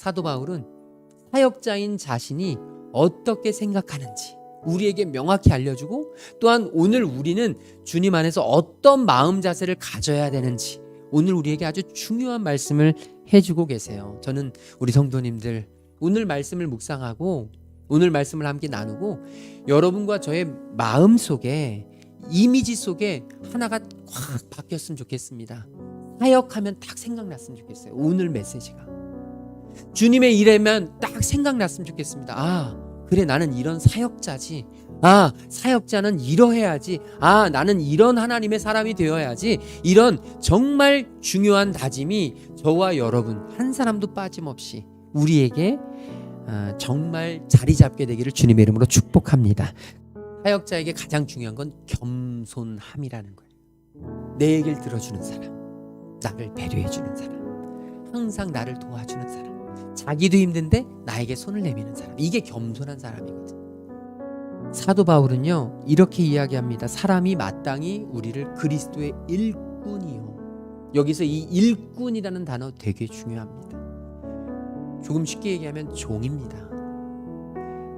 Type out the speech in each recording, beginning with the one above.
사도 바울은 사역자인 자신이 어떻게 생각하는지 우리에게 명확히 알려주고, 또한 오늘 우리는 주님 안에서 어떤 마음 자세를 가져야 되는지 오늘 우리에게 아주 중요한 말씀을 해주고 계세요. 저는 우리 성도님들 오늘 말씀을 묵상하고 오늘 말씀을 함께 나누고 여러분과 저의 마음 속에, 이미지 속에 하나가 확 바뀌었으면 좋겠습니다. 사역하면 딱 생각났으면 좋겠어요. 오늘 메시지가 주님의 일에만 딱 생각났으면 좋겠습니다. 아, 그래, 나는 이런 사역자지. 아, 사역자는 이러해야지. 아, 나는 이런 하나님의 사람이 되어야지. 이런 정말 중요한 다짐이 저와 여러분 한 사람도 빠짐없이 우리에게 정말 자리 잡게 되기를 주님의 이름으로 축복합니다. 사역자에게 가장 중요한 건 겸손함이라는 거예요. 내 얘기를 들어주는 사람, 나를 배려해주는 사람, 항상 나를 도와주는 사람, 자기도 힘든데 나에게 손을 내미는 사람, 이게 겸손한 사람이거든. 사도 바울은요 이렇게 이야기합니다. 사람이 마땅히 우리를 그리스도의 일꾼이요. 여기서 이 일꾼이라는 단어 되게 중요합니다. 조금 쉽게 얘기하면 종입니다.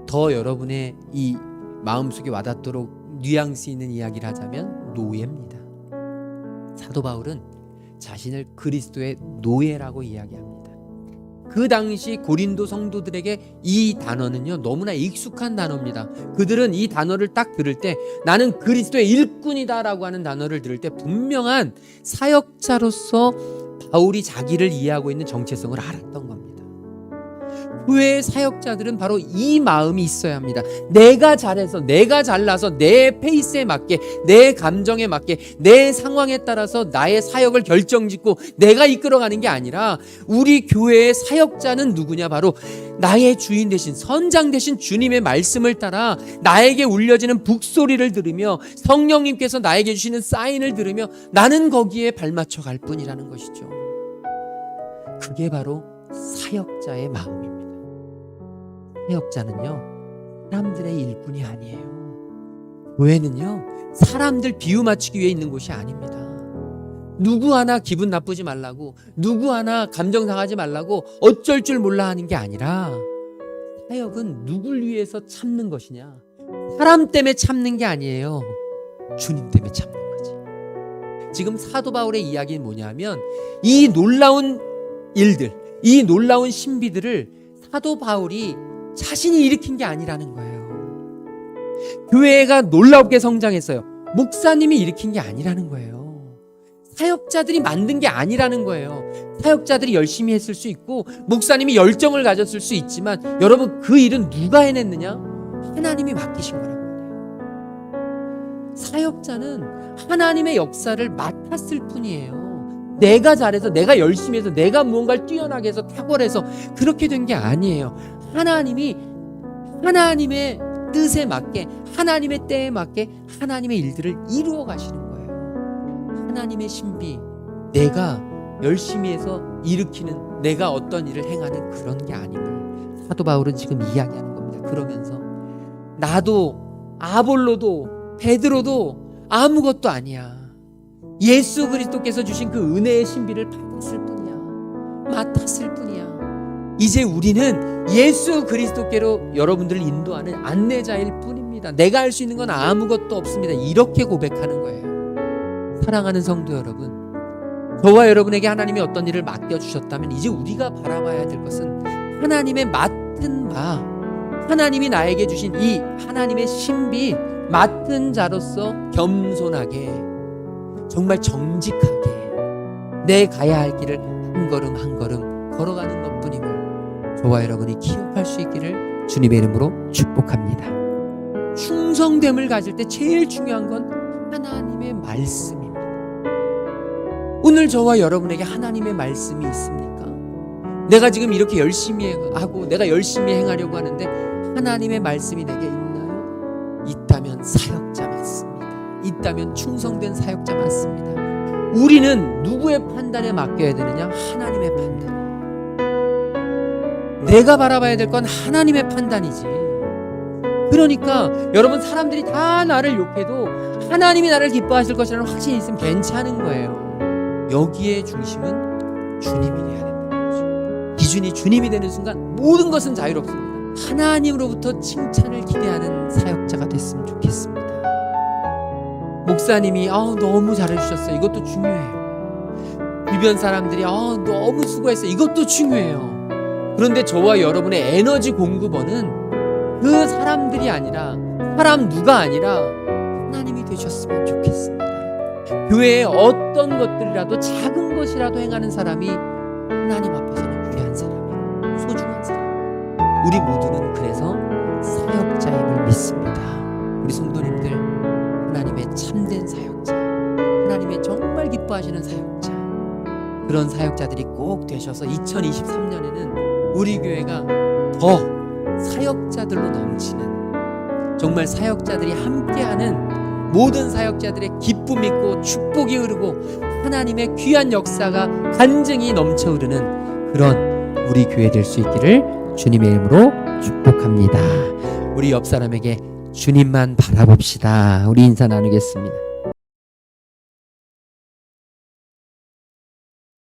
더 여러분의 이 마음속에 와닿도록 뉘앙스 있는 이야기를 하자면 노예입니다. 사도 바울은 자신을 그리스도의 노예라고 이야기합니다. 그 당시 고린도 성도들에게 이 단어는요 너무나 익숙한 단어입니다. 그들은 이 단어를 딱 들을 때 나는 그리스도의 일꾼이다라고 하는 단어를 들을 때 분명한 사역자로서 바울이 자기를 이해하고 있는 정체성을 알았던 겁니다. 교회의 사역자들은 바로 이 마음이 있어야 합니다. 내가 잘해서, 내가 잘나서 내 페이스에 맞게, 내 감정에 맞게, 내 상황에 따라서 나의 사역을 결정짓고 내가 이끌어가는 게 아니라 우리 교회의 사역자는 누구냐? 바로 나의 주인 되신, 선장 되신 주님의 말씀을 따라 나에게 울려지는 북소리를 들으며 성령님께서 나에게 주시는 사인을 들으며 나는 거기에 발맞춰 갈 뿐이라는 것이죠. 그게 바로 사역자의 마음입니다. 사역자는요 사람들의 일꾼이 아니에요. 교회는요 사람들 비유 맞추기 위해 있는 곳이 아닙니다. 누구 하나 기분 나쁘지 말라고, 누구 하나 감정 상하지 말라고 어쩔 줄 몰라 하는 게 아니라, 사역은 누굴 위해서 참는 것이냐? 사람 때문에 참는 게 아니에요. 주님 때문에 참는 거지. 지금 사도 바울의 이야기는 뭐냐면 이 놀라운 일들, 이 놀라운 신비들을 사도 바울이 자신이 일으킨 게 아니라는 거예요. 교회가 놀랍게 성장했어요. 목사님이 일으킨 게 아니라는 거예요. 사역자들이 만든 게 아니라는 거예요. 사역자들이 열심히 했을 수 있고 목사님이 열정을 가졌을 수 있지만 여러분 그 일은 누가 해냈느냐? 하나님이 맡기신 거라고 해요. 사역자는 하나님의 역사를 맡았을 뿐이에요. 내가 잘해서, 내가 열심히 해서, 내가 무언가를 뛰어나게 해서, 탁월해서 그렇게 된 게 아니에요. 하나님이 하나님의 뜻에 맞게, 하나님의 때에 맞게 하나님의 일들을 이루어 가시는 거예요. 하나님의 신비, 내가 열심히 해서 일으키는, 내가 어떤 일을 행하는 그런 게 아님을 사도 바울은 지금 이야기하는 겁니다. 그러면서 나도 아볼로도 베드로도 아무것도 아니야. 예수 그리스도께서 주신 그 은혜의 신비를 맡았을 뿐이야. 맡았을 뿐이야. 이제 우리는 예수 그리스도께로 여러분들을 인도하는 안내자일 뿐입니다. 내가 할 수 있는 건 아무것도 없습니다. 이렇게 고백하는 거예요. 사랑하는 성도 여러분, 저와 여러분에게 하나님이 어떤 일을 맡겨주셨다면 이제 우리가 바라봐야 될 것은 하나님의 맡은 바, 하나님이 나에게 주신 이 하나님의 신비, 맡은 자로서 겸손하게, 정말 정직하게 내 가야 할 길을 한 걸음 한 걸음 걸어가는 것뿐임을 저와 여러분이 기억할 수 있기를 주님의 이름으로 축복합니다. 충성됨을 가질 때 제일 중요한 건 하나님의 말씀입니다. 오늘 저와 여러분에게 하나님의 말씀이 있습니까? 내가 지금 이렇게 열심히 하고 내가 열심히 행하려고 하는데 하나님의 말씀이 내게 있나요? 있다면 사역자 맞습니다. 있다면 충성된 사역자 맞습니다. 우리는 누구의 판단에 맡겨야 되느냐? 하나님의 판단. 내가 바라봐야 될 건 하나님의 판단이지. 그러니까 여러분, 사람들이 다 나를 욕해도 하나님이 나를 기뻐하실 것이라는 확신이 있으면 괜찮은 거예요. 여기에 중심은 주님이 돼야 된다는 거죠. 이 기준이 주님이 되는 순간 모든 것은 자유롭습니다. 하나님으로부터 칭찬을 기대하는 사역자가 됐으면 좋겠습니다. 목사님이 너무 잘해주셨어요. 이것도 중요해요. 주변 사람들이 너무 수고했어요. 이것도 중요해요. 그런데 저와 여러분의 에너지 공급원은 그 사람들이 아니라 사람 누가 아니라 하나님이 되셨으면 좋겠습니다. 교회에 어떤 것들이라도 작은 것이라도 행하는 사람이 하나님 앞에서는 귀한 사람이에요. 소중한 사람. 우리 모두는 그래서 사역자임을 믿습니다. 우리 성도님들, 하나님의 참된 사역자, 하나님의 정말 기뻐하시는 사역자, 그런 사역자들이 꼭 되셔서 2023년에는 우리 교회가 더 사역자들로 넘치는, 정말 사역자들이 함께하는 모든 사역자들의 기쁨이 있고 축복이 흐르고 하나님의 귀한 역사가 간증이 넘쳐 흐르는 그런 우리 교회 될 수 있기를 주님의 이름으로 축복합니다. 우리 옆 사람에게 주님만 바라봅시다. 우리 인사 나누겠습니다.